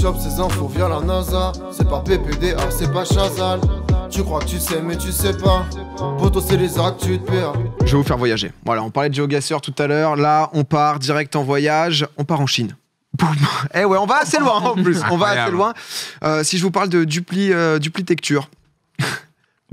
chope ces infos via la NASA. C'est pas PPDA, c'est pas Chazal. Tu crois que tu sais mais tu sais pas. Poto c'est les actus de PA. Je vais vous faire voyager. Voilà, on parlait de GeoGuessr tout à l'heure. Là, on part direct en voyage. On part en Chine. Boum. Eh ouais, on va assez loin en plus. On va assez loin. Si je vous parle de duplitecture.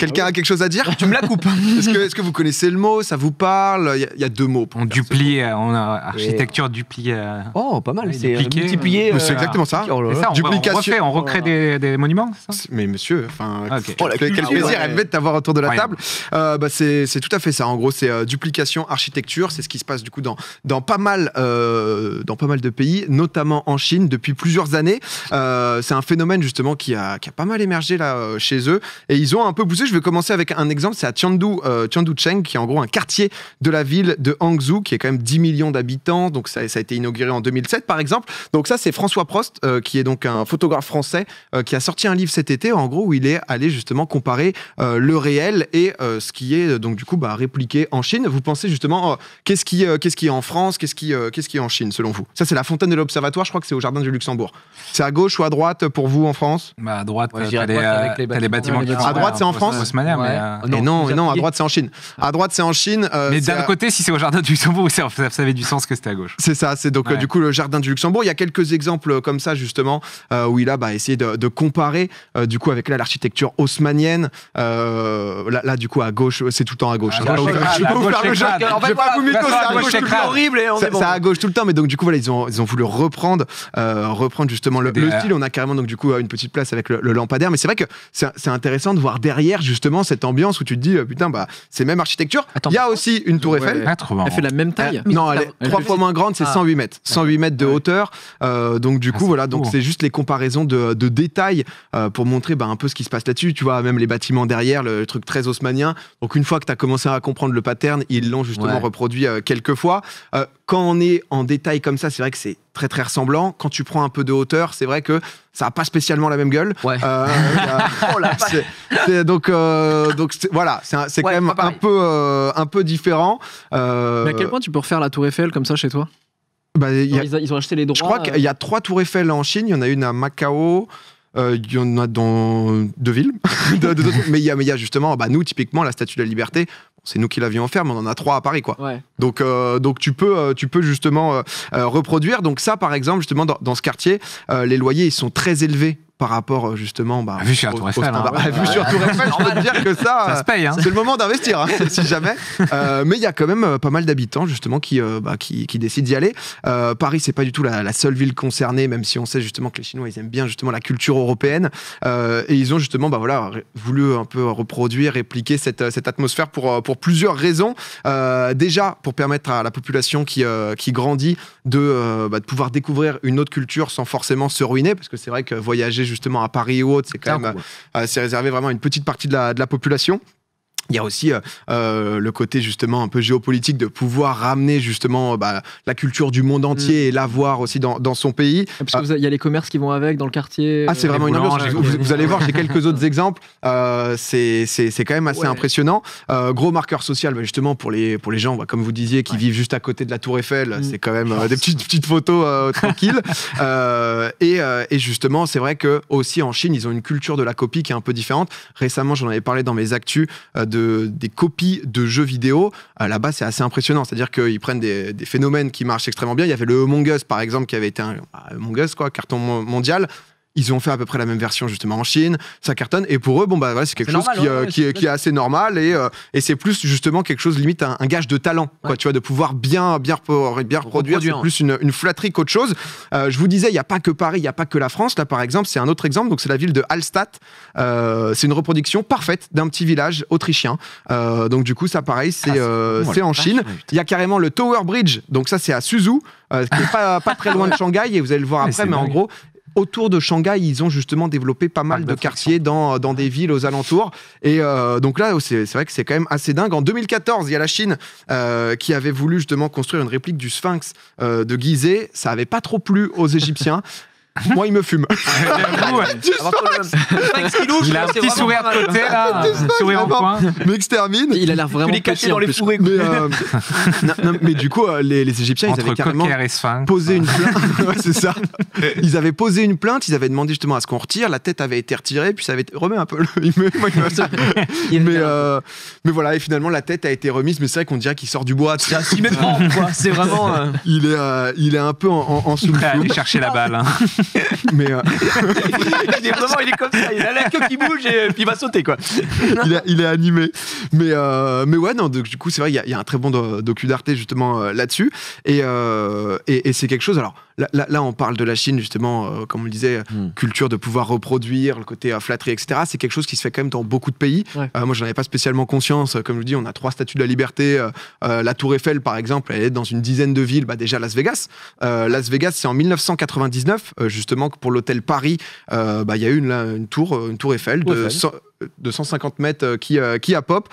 Quelqu'un a quelque chose à dire? Tu me la coupes. Est-ce que vous connaissez le mot? Ça vous parle? Il y a deux mots. On duplie, on a architecture duplie. Oh, pas mal. Ouais, C'est dupliquer, multiplier. C'est exactement ça. Oh là là. C'est ça, Duplication. on recrée des monuments, c'est ça? Mais monsieur, enfin, Ok. quel plaisir ouais. de t'avoir autour de la Incroyable. table. C'est tout à fait ça. En gros, c'est duplication, architecture. C'est ce qui se passe du coup dans pas mal de pays, notamment en Chine depuis plusieurs années. C'est un phénomène justement qui a pas mal émergé là chez eux. Et ils ont un peu poussé. Je vais commencer avec un exemple. C'est à Tianducheng, qui est en gros un quartier de la ville de Hangzhou, qui est quand même 10 millions d'habitants. Donc ça a été inauguré en 2007 par exemple. Donc ça, c'est François Prost, qui est donc un photographe français, qui a sorti un livre cet été, en gros, où il est allé justement comparer le réel et ce qui est donc du coup répliqué en Chine. Vous pensez justement qu'est-ce qui est en France, qu'est-ce qui est en Chine selon vous? Ça, c'est la fontaine de l'Observatoire. Je crois que c'est au Jardin du Luxembourg. C'est à gauche ou à droite pour vous en France? À droite, Ouais, je dirais t'as droite avec les bâtiments qui À droite, c'est en France? haussmanniens, mais, Et non, à droite c'est en Chine. À droite c'est en Chine. mais c'est d'un côté, si c'est au jardin du Luxembourg, ça avait du sens que c'était à gauche. C'est ça, c'est donc du coup le Jardin du Luxembourg. Il y a quelques exemples comme ça justement où il a essayé de comparer du coup avec l'architecture haussmannienne. Là du coup à gauche, c'est tout le temps à gauche. À gauche, Je vais pas vous faire le jeu. En fait, Je vais pas vous mytho, c'est à gauche tout le temps. horrible. C'est à gauche tout le temps, mais donc du coup voilà, ils ont voulu reprendre justement le style. On a carrément donc du coup une petite place avec le lampadaire, mais c'est vrai que c'est intéressant de voir derrière justement cette ambiance où tu te dis putain c'est même architecture. Attends, il y a aussi une tour Eiffel. Ah, trop marrant. Elle fait la même taille. Non, elle est 3 fois moins grande, c'est 108 mètres. 108 mètres de hauteur. Donc du coup voilà, donc c'est juste les comparaisons de détails pour montrer un peu ce qui se passe là-dessus. Tu vois, même les bâtiments derrière, le truc très haussmannien. Donc une fois que tu as commencé à comprendre le pattern, ils l'ont justement reproduit quelques fois. Quand on est en détail comme ça, c'est vrai que c'est très très ressemblant. Quand tu prends un peu de hauteur, c'est vrai que ça n'a pas spécialement la même gueule. Ouais. Voilà, c'est quand même un peu différent. Mais à quel point tu peux refaire la tour Eiffel comme ça chez toi? Ils ont acheté les droits. Je crois qu'il y a 3 tours Eiffel en Chine. Il y en a une à Macao. Il y en a dans 2 villes. Mais il y a justement, nous, typiquement, la Statue de la Liberté, c'est nous qui l'avions offert, mais on en a 3 à Paris, quoi. Ouais. Donc tu peux justement reproduire. Donc ça, par exemple, justement, dans ce quartier, les loyers, ils sont très élevés par rapport justement vu sur la Tour Eiffel, vu sur Tour Eiffel, je peux te dire que ça se paye, hein. c'est le moment d'investir, si jamais. Mais il y a quand même pas mal d'habitants justement qui décident d'y aller. Paris, c'est pas du tout la seule ville concernée, même si on sait justement que les Chinois ils aiment bien justement la culture européenne, et ils ont justement voulu un peu reproduire, répliquer cette atmosphère pour plusieurs raisons. Déjà pour permettre à la population qui grandit de pouvoir découvrir une autre culture sans forcément se ruiner, parce que c'est vrai que voyager justement à Paris ou autre, c'est quand même c'est réservé vraiment à une petite partie de la population. Il y a aussi le côté justement un peu géopolitique de pouvoir ramener justement la culture du monde entier et l'avoir aussi dans son pays. Parce qu'il y a les commerces qui vont avec dans le quartier. Ah, c'est vraiment une ambiance. Vous allez voir, j'ai quelques autres exemples. C'est quand même assez impressionnant. Gros marqueur social, justement pour les gens, comme vous disiez, qui vivent juste à côté de la Tour Eiffel. C'est quand même des petites photos tranquilles. Et justement, c'est vrai que aussi en Chine, ils ont une culture de la copie qui est un peu différente. Récemment, j'en avais parlé dans mes actus des copies de jeux vidéo. Là-bas, c'est assez impressionnant. C'est-à-dire qu'ils prennent des phénomènes qui marchent extrêmement bien. Il y avait le Among Us, par exemple, qui avait été un Among Us, carton mondial. Ils ont fait à peu près la même version justement en Chine, ça cartonne, et pour eux c'est quelque chose qui est assez normal, et c'est plus justement quelque chose limite un gage de talent, tu vois, de pouvoir bien reproduire. C'est plus une flatterie qu'autre chose. Je vous disais, il n'y a pas que Paris, il n'y a pas que la France. Là par exemple, c'est un autre exemple, donc c'est la ville de Hallstatt. C'est une reproduction parfaite d'un petit village autrichien. Donc du coup ça pareil, c'est en Chine. Il y a carrément le Tower Bridge, donc ça c'est à Suzhou, qui est pas très loin de Shanghai, et vous allez le voir après, mais en gros autour de Shanghai, ils ont justement développé pas mal de quartiers dans des villes aux alentours. Et donc là, c'est vrai que c'est quand même assez dingue. En 2014, il y a la Chine qui avait voulu justement construire une réplique du Sphinx de Gizeh. Ça n'avait pas trop plu aux Égyptiens. Moi, il me fume. Il a un petit sourire de côté, là, un sourire en coin. Mais extermine. Il a l'air vraiment petit dans les fourrés. Mais du coup, les Égyptiens, ils avaient carrément posé une plainte. Ouais, c'est ça. Ils avaient posé une plainte, ils avaient demandé justement à ce qu'on retire. La tête avait été retirée, puis ça avait été... Remets un peu. Mais voilà, et finalement, la tête a été remise. Mais c'est vrai qu'on dirait qu'il sort du bois. C'est un 6 mètres, quoi. C'est vraiment. Il est un peu en sous le Aller chercher la balle. Mais il est comme ça, il a la queue qui bouge et puis il va sauter, quoi. il est animé. Mais ouais, non, du coup, c'est vrai, il y a un très bon docu d'Arte justement là-dessus. Et c'est quelque chose. Alors là, on parle de la Chine, justement, comme on le disait, culture de pouvoir reproduire, le côté flatterie, etc. C'est quelque chose qui se fait quand même dans beaucoup de pays. Ouais. Moi, j'en avais pas spécialement conscience. Comme je vous dis, on a 3 statues de la liberté. La Tour Eiffel, par exemple, elle est dans une dizaine de villes. Déjà, Las Vegas. Las Vegas, c'est en 1999, justement, pour l'hôtel Paris. Il y a eu une tour Eiffel de 150 mètres qui a pop.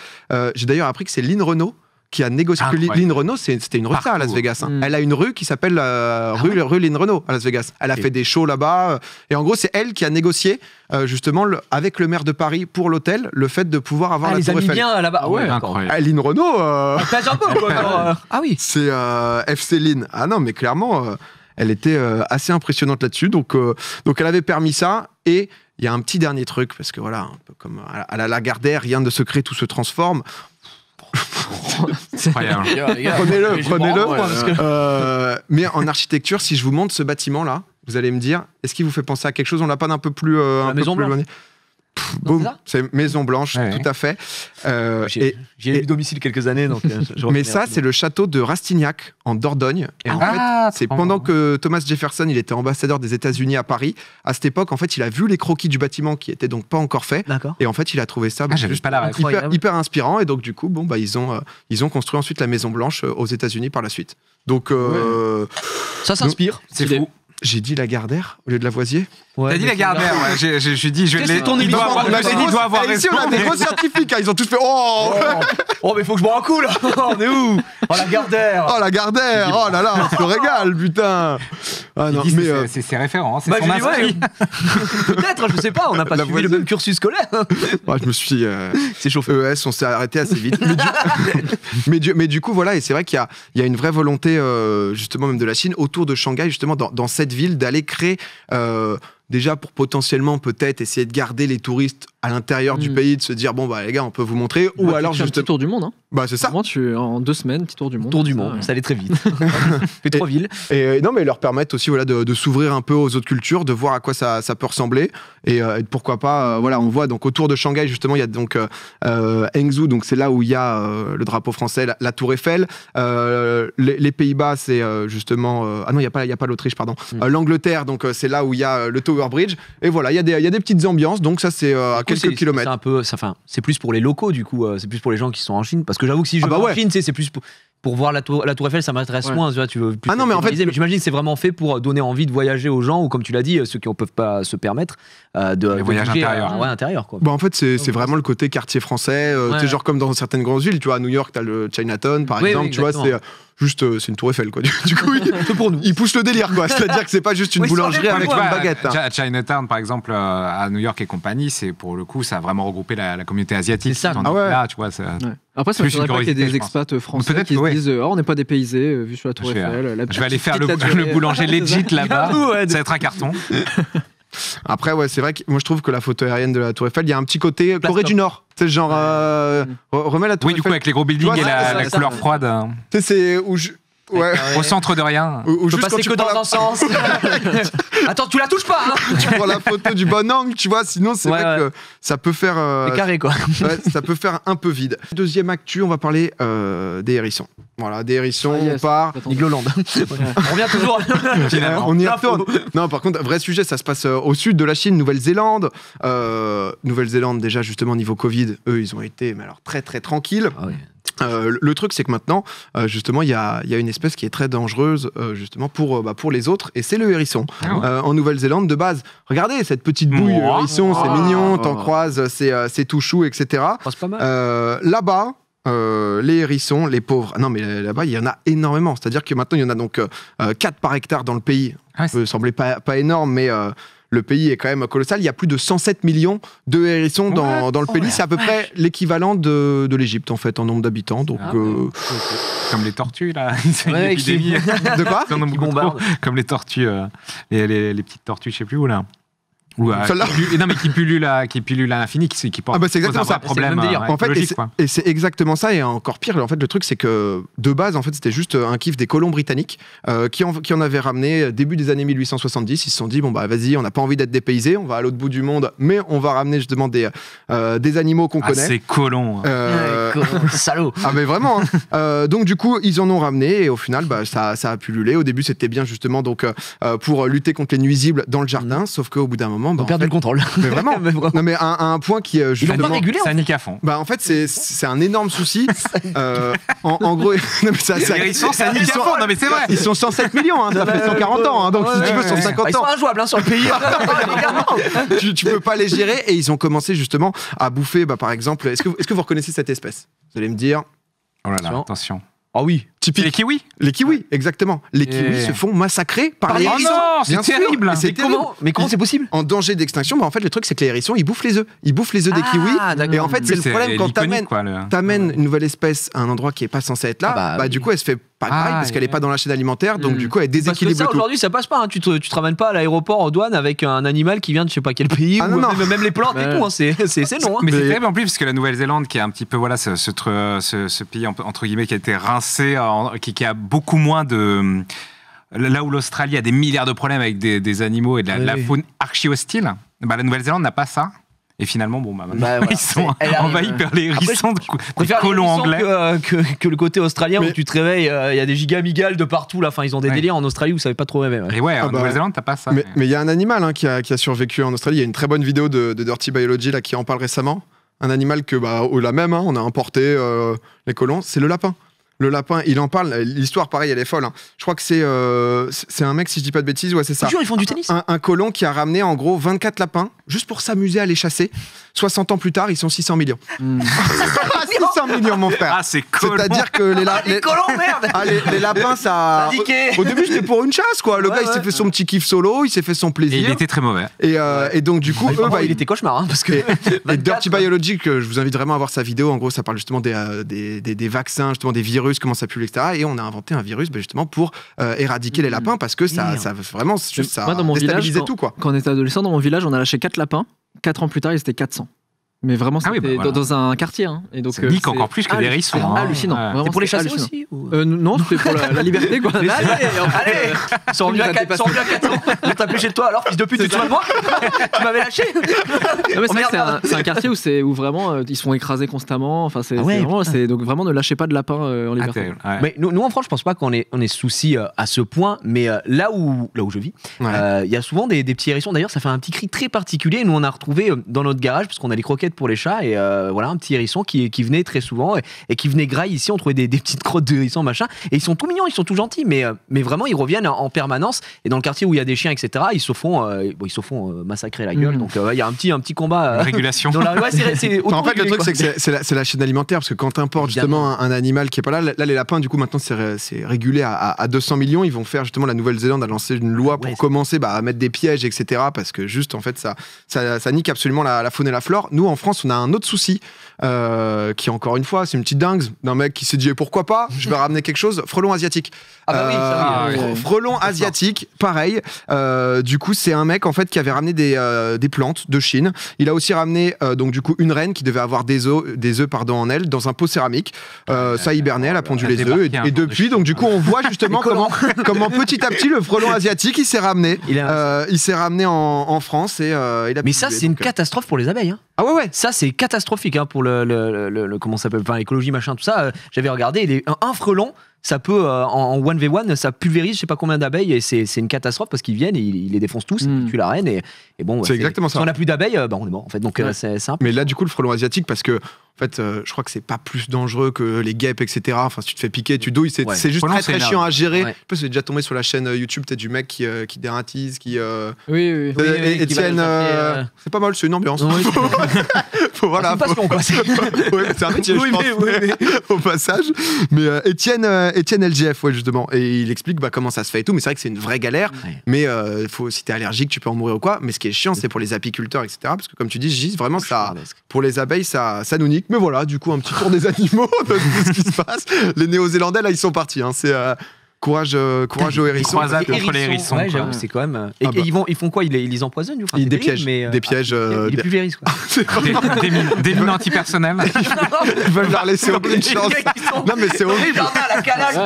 J'ai d'ailleurs appris que c'est Lynn Renault qui a négocié. Lynn Renault, c'était une rue à Las Vegas. Elle a une rue qui s'appelle rue Lynn Renault à Las Vegas. Elle a fait des shows là-bas. Et en gros, c'est elle qui a négocié justement avec le maire de Paris pour l'hôtel le fait de pouvoir avoir la Tour Eiffel. Bien là-bas. Ah ouais, incroyable. Lynn Renault. Pèse un peu, quoi. Ah oui. C'est FC Lynn. Ah non, mais clairement, elle était assez impressionnante là-dessus. Donc elle avait permis ça. Et il y a un petit dernier truc, parce que voilà, un peu comme à la Lagardère, rien de secret, tout se transforme. Incroyable. Prenez-le. Mais en architecture, si je vous montre ce bâtiment-là, vous allez me dire, est-ce qu'il vous fait penser à quelque chose? On l'a pas d'un peu plus éloigné. Boum, c'est Maison Blanche, tout à fait. J'ai eu domicile quelques années, donc. Mais ça, c'est le château de Rastignac en Dordogne. Et en fait, c'est pendant que Thomas Jefferson, il était ambassadeur des États-Unis à Paris. À cette époque, en fait, il a vu les croquis du bâtiment qui étaient donc pas encore faits. D'accord. Et en fait, il a trouvé ça j'avais pas la hyper inspirant. Et donc, du coup, ils ont construit ensuite la Maison Blanche aux États-Unis par la suite. Donc, ça s'inspire. C'est fou. J'ai dit Lagardère au lieu de Lavoisier. T'as dit Lagardère, ouais. J'ai dit, je vais les. Il doit avoir raison. Ici, on a des gros certificats. Ils ont tous fait Oh, mais faut que je bois un coup, là. On est où? Oh, Lagardère. Oh, Lagardère. Oh là là, on se régale, putain. Ah non, mais c'est ses références, c'est son esprit. Peut-être, je sais pas, on n'a pas suivi le même cursus scolaire. Je me suis c'est chauffé. ES, on s'est arrêté assez vite. Mais du coup, voilà, et c'est vrai qu'il y a une vraie volonté, justement, même de la Chine, autour de Shanghai, justement, dans cette ville, d'aller créer... déjà pour potentiellement peut-être essayer de garder les touristes à l'intérieur du pays, de se dire les gars, on peut vous montrer, ou alors juste un petit tour du monde. C'est ça. Vraiment, en 2 semaines, petit tour du monde. Tour du monde, ça allait très vite. Fait 3 villes. Et non, mais leur permettre aussi de s'ouvrir un peu aux autres cultures, de voir à quoi ça peut ressembler, et pourquoi pas. On voit donc autour de Shanghai justement, il y a donc Hangzhou, donc c'est là où il y a le drapeau français, la Tour Eiffel. Les Pays-Bas, c'est justement il y a pas l'Autriche, pardon. L'Angleterre, donc c'est là où il y a le Tower Bridge. Et voilà, il y a des petites ambiances, donc ça c'est à quelques kilomètres. C'est plus pour les locaux, du coup, c'est plus pour les gens qui sont en Chine, parce que j'avoue que si je vais en Chine, c'est plus pour voir la tour Eiffel, ça m'intéresse moins. Tu veux plus mais en fait, mais j'imagine que c'est vraiment fait pour donner envie de voyager aux gens, ou comme tu l'as dit, ceux qui ne peuvent pas se permettre de voyager intérieur. Quoi. En fait, c'est vraiment le côté quartier français, genre comme dans certaines grandes villes, tu vois, à New York, t'as le Chinatown, par exemple, tu vois, c'est une tour Eiffel, quoi. Du coup, il pousse le délire, quoi. C'est-à-dire que c'est pas juste une boulangerie avec une baguette. Chinatown, par exemple, à New York et compagnie, c'est pour le coup, ça a vraiment regroupé la communauté asiatique. C'est ça. Là, tu vois. Après, ça ne faudrait pas qu'il y ait des expats français qui se disent on n'est pas dépaysés, vu sur la tour Eiffel. Je vais aller faire le boulanger legit là-bas. Ça va être un carton. Après, c'est vrai que moi je trouve que la photo aérienne de la Tour Eiffel, il y a un petit côté Corée du Nord. C'est genre remets la Tour Eiffel. Du coup avec les gros buildings et la couleur froide. C'est où au centre de rien. Ou juste passer que dans un sens. Attends, tu la touches pas. Tu prends la photo du bon angle, tu vois. Sinon, c'est vrai que ça peut faire. C'est carré, quoi. Ça peut faire un peu vide. Deuxième actu, on va parler des hérissons. Voilà, des hérissons. On part. Nigloland. On revient toujours. Finalement. On y retourne. Non, par contre, vrai sujet, ça se passe au sud de la Chine, Nouvelle-Zélande. Nouvelle-Zélande, déjà justement niveau Covid, eux, ils ont été très très tranquilles. Le truc, c'est que maintenant, justement, il y a une espèce qui est très dangereuse, justement, pour les autres, et c'est le hérisson. En Nouvelle-Zélande, de base, regardez cette petite bouille hérisson, c'est mignon, t'en croises, c'est tout chou, etc. C'est pas mal. Là-bas, les hérissons, les pauvres. Non, mais là-bas, il y en a énormément. C'est-à-dire que maintenant, il y en a donc 4 par hectare dans le pays. Ça peut sembler pas énorme, mais le pays est quand même colossal. Il y a plus de 107 millions de hérissons dans le pays. C'est à peu près l'équivalent de l'Égypte, en fait, en nombre d'habitants. Donc, comme les tortues, là. C'est une épidémie. De quoi? Comme les tortues, les petites tortues, je sais plus où, là. Ou non, mais qui pullulent à l'infini, qui portent c'est exactement ça. Problème, en fait, et c'est exactement ça. Et encore pire, en fait, le truc, c'est que de base, en fait, c'était juste un kiff des colons britanniques qui en avaient ramené début des années 1870. Ils se sont dit, bon, bah, vas-y, on n'a pas envie d'être dépaysés, on va à l'autre bout du monde, mais on va ramener justement des animaux qu'on connaît. C'est colons. Salaud. Ah, mais vraiment. Donc, du coup, ils en ont ramené et au final, bah, ça a pullulé. Au début, c'était bien justement donc, pour lutter contre les nuisibles dans le jardin, sauf qu'au bout d'un moment, on a perdu le contrôle. Mais vraiment. Non, mais à un point qui justement, ils l'ont pas régulé. Ça nique à fond. Bah en fait c'est un énorme souci. En gros, non, mais ça nique à fond. Non mais c'est vrai. Ils sont 107 millions. Hein, ça fait 140 ans. Hein, donc si tu veux, 150 ans. Ils sont injouables sur le pays. tu peux pas les gérer et ils ont commencé justement à bouffer. Bah par exemple, est-ce que vous reconnaissez cette espèce? Vous allez me dire. Oh là là, attention. Ah oui, typique. Les kiwis. Les kiwis, exactement. Les kiwis se font massacrer par les hérissons. Oh non, c'est terrible. Mais comment c'est possible? En danger d'extinction, bah en fait le truc c'est que les hérissons ils bouffent les œufs. Ils bouffent les œufs des kiwis. Et en fait c'est le problème quand t'amènes une nouvelle espèce à un endroit qui est pas censé être là, bah du coup elle se fait pas pareil parce qu'elle est pas dans la chaîne alimentaire, donc du coup elle déséquilibre tout. Aujourd'hui ça passe pas, hein. Tu te ramènes pas à l'aéroport en douane avec un animal qui vient de je sais pas quel pays, ou même les plantes et tout, hein. C'est non. Mais c'est terrible en plus parce que la Nouvelle-Zélande qui est un petit peu voilà ce pays entre guillemets qui a été rincé, qui a beaucoup moins de... Là où l'Australie a des milliards de problèmes avec des animaux et de la faune archi-hostile, bah, la Nouvelle-Zélande n'a pas ça. Et finalement, bon, bah, maintenant, ils sont envahis par les hérissons de colons anglais. Que le côté australien où tu te réveilles, il y a des gigamigales de partout. Là. Enfin, ils ont des délires en Australie où vous savez pas trop rêver. Et en Nouvelle-Zélande, t'as pas ça. Mais il y a un animal hein, qui a survécu en Australie. Il y a une très bonne vidéo de Dirty Biology là, qui en parle récemment. Un animal que, la même, hein, on a importé les colons, c'est le lapin. Le lapin, il en parle. L'histoire, pareil, elle est folle. Hein. Je crois que c'est un mec, si je dis pas de bêtises, ouais, c'est ça. Ils font du tennis. Un colon qui a ramené en gros 24 lapins juste pour s'amuser à les chasser. 60 ans plus tard, ils sont 600 millions. 600 millions, mon frère. Ah, c'est cool. C'est-à-dire que les colons, merde. Les lapins, ça. Au début, c'était pour une chasse, quoi. Le gars, il s'est fait son petit kiff solo, il s'est fait son plaisir. Et il était très mauvais. Et donc, du coup, il était cauchemar, hein, parce que. Et Dirty Biology, que je vous invite vraiment à voir sa vidéo. En gros, ça parle justement des vaccins, justement des virus, comment ça pullule, etc. Et on a inventé un virus justement pour éradiquer les lapins parce que ça vraiment ça déstabilisait tout, quoi. Quand on était adolescent, dans mon village, on a lâché 4 lapins. 4 ans plus tard, ils étaient 400. Mais vraiment, c'était dans un quartier. Hein. Et donc, ça nique encore plus que des hérissons. Hallucinant. C'était pour les chasser aussi non, c'était pour la liberté, quoi. Allez, ils sont venus à 4 ans. Ils ont tapé chez toi. Alors, fils de pute, tu te souviens de moi? Tu m'avais lâché. C'est un quartier où vraiment ils se font écraser constamment. Enfin, donc vraiment ne lâchez pas de lapin en liberté. Mais nous en France, je pense pas qu'on ait souci à ce point. Mais là où je vis, il y a souvent des petits hérissons. D'ailleurs, ça fait un petit cri très particulier. Nous, on a retrouvé dans notre garage parce qu'on a les croquettes pour les chats et voilà un petit hérisson qui venait très souvent et qui venait grailler ici. On trouvait des petites crottes de hérissons machin et ils sont tout mignons, ils sont tout gentils, mais vraiment ils reviennent en permanence. Et dans le quartier où il y a des chiens, etc., ils se font massacrer la gueule. Donc il y a un petit combat régulation. En fait, le truc c'est que c'est la chaîne alimentaire parce que quand t'importes justement un animal qui est pas là, les lapins du coup maintenant c'est régulé à 200 millions. Ils vont faire justement, la Nouvelle-Zélande a lancé une loi pour commencer à mettre des pièges, etc., parce que juste en fait ça nique absolument la faune et la flore. Nous en France, on a un autre souci qui, encore une fois, c'est une petite dingue d'un mec qui s'est dit pourquoi pas, je vais ramener quelque chose. Frelon asiatique. Frelon asiatique, pareil. Du coup, c'est un mec en fait qui avait ramené des plantes de Chine. Il a aussi ramené donc du coup une reine qui devait avoir des œufs en elle dans un pot céramique. Ça hibernait, elle a pondu les œufs et depuis, donc du coup, on voit justement comment petit à petit le frelon asiatique il s'est ramené. Il s'est ramené en France et il a. Mais ça, c'est une catastrophe pour les abeilles. Hein. Ah ouais. Ça, c'est catastrophique pour le comment ça s'appelle, enfin l'écologie machin tout ça. J'avais regardé un frelon. Ça peut, en 1v1, ça pulvérise je sais pas combien d'abeilles et c'est une catastrophe parce qu'ils viennent et ils les défoncent tous, ils tuent la reine et bon. C'est exactement ça. Si on n'a plus d'abeilles, on est mort en fait. Donc c'est simple. Mais là, du coup, le frelon asiatique, parce que en fait, je crois que c'est pas plus dangereux que les guêpes, etc. Enfin, si tu te fais piquer, tu douilles, c'est juste très chiant à gérer. Je pense que j'ai déjà tombé sur la chaîne YouTube, peut-être du mec qui dératise, qui. Oui. Etienne, c'est pas mal, c'est une ambiance. Voilà, c'est une passion, quoi. Ouais, c'est un métier, je pense, au passage. Mais Étienne LGF, ouais, justement. Et il explique comment ça se fait et tout. Mais c'est vrai que c'est une vraie galère. Ouais. Mais si t'es allergique, tu peux en mourir ou quoi. Mais ce qui est chiant, c'est pour les apiculteurs, etc. Parce que comme tu dis, Gis, vraiment, ça, pour les abeilles, ça nous nique. Mais voilà, du coup, un petit tour des animaux, de tout ce qui se passe. Les Néo-Zélandais, là, ils sont partis. Hein. C'est... Courage aux hérissons. Croisade contre les hérissons. Ouais, j'avoue, c'est quand même. Et ils font quoi? Ils les empoisonnent du coup? Des pièges. Des pièges. Les pulvérisent, quoi. Des mines antipersonnelles. Ils veulent leur laisser aucune chance. Non, mais c'est horrible.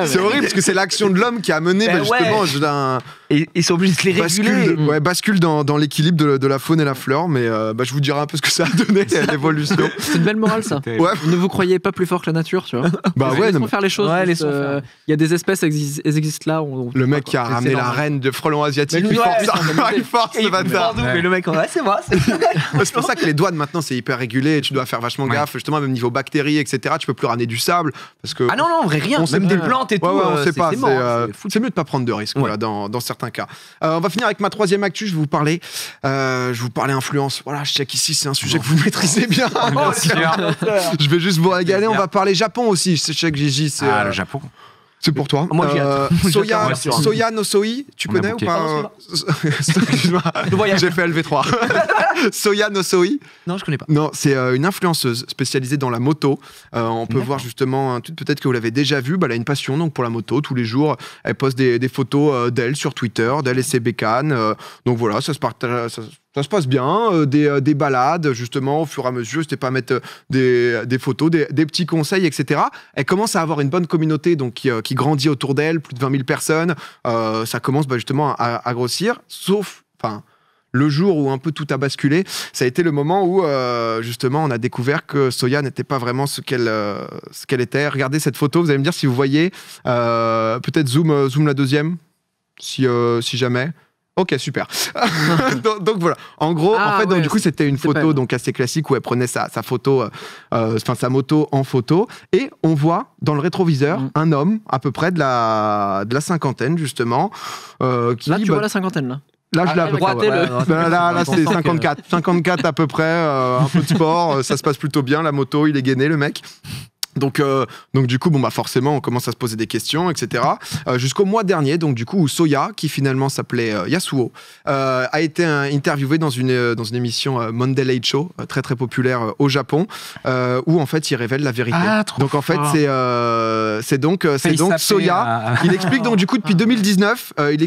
C'est horrible parce que c'est l'action de l'homme qui a mené justement. Et ils sont obligés de les réguler. Bascule dans l'équilibre de la faune et la fleur. Mais je vous dirai un peu ce que ça a donné à l'évolution. C'est une belle morale, ça. Ouais. Ne vous croyez pas plus fort que la nature, tu vois. Laissons faire les choses. Il y a des espèces existent là. Le mec qui a ramené la reine de frelons asiatiques, il force le bâtard. Mais le mec, c'est moi. C'est pour ça que les douanes maintenant c'est hyper régulé et tu dois faire vachement gaffe, justement, même niveau bactéries, etc. Tu peux plus ramener du sable parce que. Ah non, en vrai, rien. Même des plantes et tout. On sait pas. C'est mieux de pas prendre de risques dans certains cas. On va finir avec ma troisième actu. Je vais vous parler influence. Voilà, je sais qu'ici c'est un sujet que vous maîtrisez bien. Je vais juste vous régaler. On va parler Japon aussi. Je sais que Gigi, c'est. Le Japon. C'est pour toi. Moi, Soya no Soi, tu connais ou pas? J'ai fait LV3. Soya no Soi. Non, je connais pas. Non, c'est une influenceuse spécialisée dans la moto. On peut voir justement, peut-être que vous l'avez déjà vu, elle a une passion donc, pour la moto. Tous les jours, elle poste des photos d'elle sur Twitter, d'elle et ses bécanes. Donc voilà, ça se partage. Ça se passe bien, des balades, justement, au fur et à mesure, n'hésitez pas à mettre des photos, des petits conseils, etc. Elle commence à avoir une bonne communauté donc, qui grandit autour d'elle, plus de 20 000 personnes. Ça commence justement à grossir, sauf le jour où un peu tout a basculé, ça a été le moment où, justement, on a découvert que Soya n'était pas vraiment ce qu'elle était. Regardez cette photo, vous allez me dire si vous voyez, peut-être zoom la deuxième, si jamais. Ok, super. donc voilà. En gros, donc, du coup, c'était une photo donc assez classique où elle prenait sa photo, sa moto en photo, et on voit dans le rétroviseur un homme à peu près de la cinquantaine justement. Là, tu vois la cinquantaine là. Là, je l'ai là, c'est 54. 54 à peu près, un peu de sport, ça se passe plutôt bien, la moto, il est gainé, le mec. Donc du coup, forcément, on commence à se poser des questions, etc. Jusqu'au mois dernier, donc du coup, où Soya, qui finalement s'appelait Yasuo, a été interviewé dans une émission Monday Late Show, très très populaire au Japon, où en fait, il révèle la vérité. Donc en fait, c'est donc Soya. Il explique donc du coup depuis 2019, il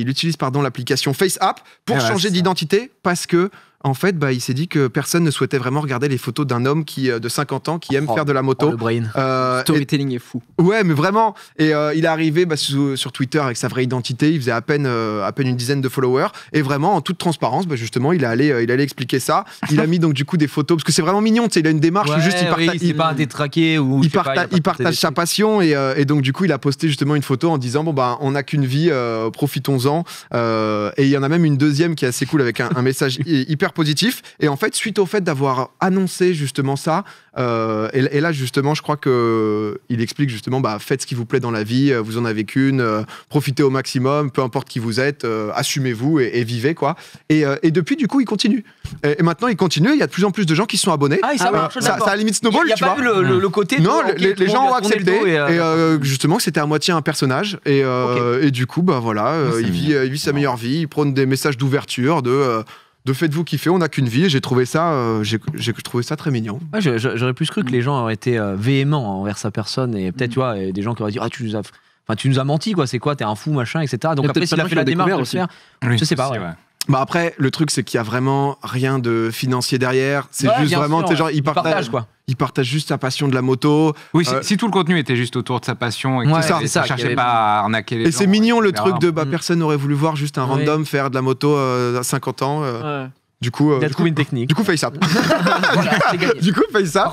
utilise l'application FaceApp pour changer d'identité parce que en fait, il s'est dit que personne ne souhaitait vraiment regarder les photos d'un homme de 50 ans qui aime faire de la moto. Le brain. Storytelling est fou. Ouais, mais vraiment. Et il est arrivé sur Twitter avec sa vraie identité. Il faisait à peine une dizaine de followers. Et vraiment, en toute transparence, justement, il allait expliquer ça. Il a mis donc du coup des photos parce que c'est vraiment mignon. Il a une démarche où juste c'est pas détraqué ou il partage sa passion et donc du coup, il a posté justement une photo en disant on n'a qu'une vie, profitons-en. Et il y en a même une deuxième qui est assez cool avec un message hyper positif. Et en fait, suite au fait d'avoir annoncé justement ça, et là justement, je crois que il explique justement, faites ce qui vous plaît dans la vie, vous en avez qu'une, profitez au maximum, peu importe qui vous êtes, assumez-vous et vivez quoi. Et depuis, du coup, il continue. Et maintenant, il continue. Il y a de plus en plus de gens qui sont abonnés. Ça à la limite snowball, tu vois. Il n'y a pas eu le côté. Non, les gens ont accepté. Et justement, c'était à moitié un personnage. Et du coup, il vit sa meilleure vie. Il prône des messages d'ouverture, de faites-vous kiffer, on n'a qu'une vie. Et j'ai trouvé ça très mignon. Ouais, j'aurais plus cru que les gens auraient été véhéments envers sa personne et peut-être tu vois des gens qui auraient dit tu nous as menti quoi, c'est quoi, t'es un fou machin, etc. Donc après s'il a fait la démarche de le faire, je sais pas. Après, le truc, c'est qu'il y a vraiment rien de financier derrière. C'est juste vraiment, genre, il partage juste sa passion de la moto. Oui, si tout le contenu était juste autour de sa passion et que ça cherchait pas à arnaquer les gens. Et c'est mignon le truc de personne n'aurait voulu voir juste un random faire de la moto à 50 ans. Du coup, il a trouvé une technique. Du coup, FaceApp. Du coup, FaceApp.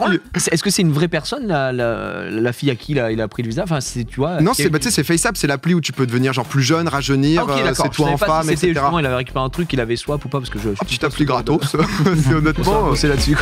Est-ce que c'est une vraie personne, la fille à qui il a pris le visa? Enfin, tu vois. Non, c'est FaceApp, c'est l'appli où tu peux devenir genre plus jeune, rajeunir, c'est toi en femme, etc. Il avait récupéré un truc, il avait swap ou pas parce que petite appli gratos. C'est honnêtement, c'est là-dessus.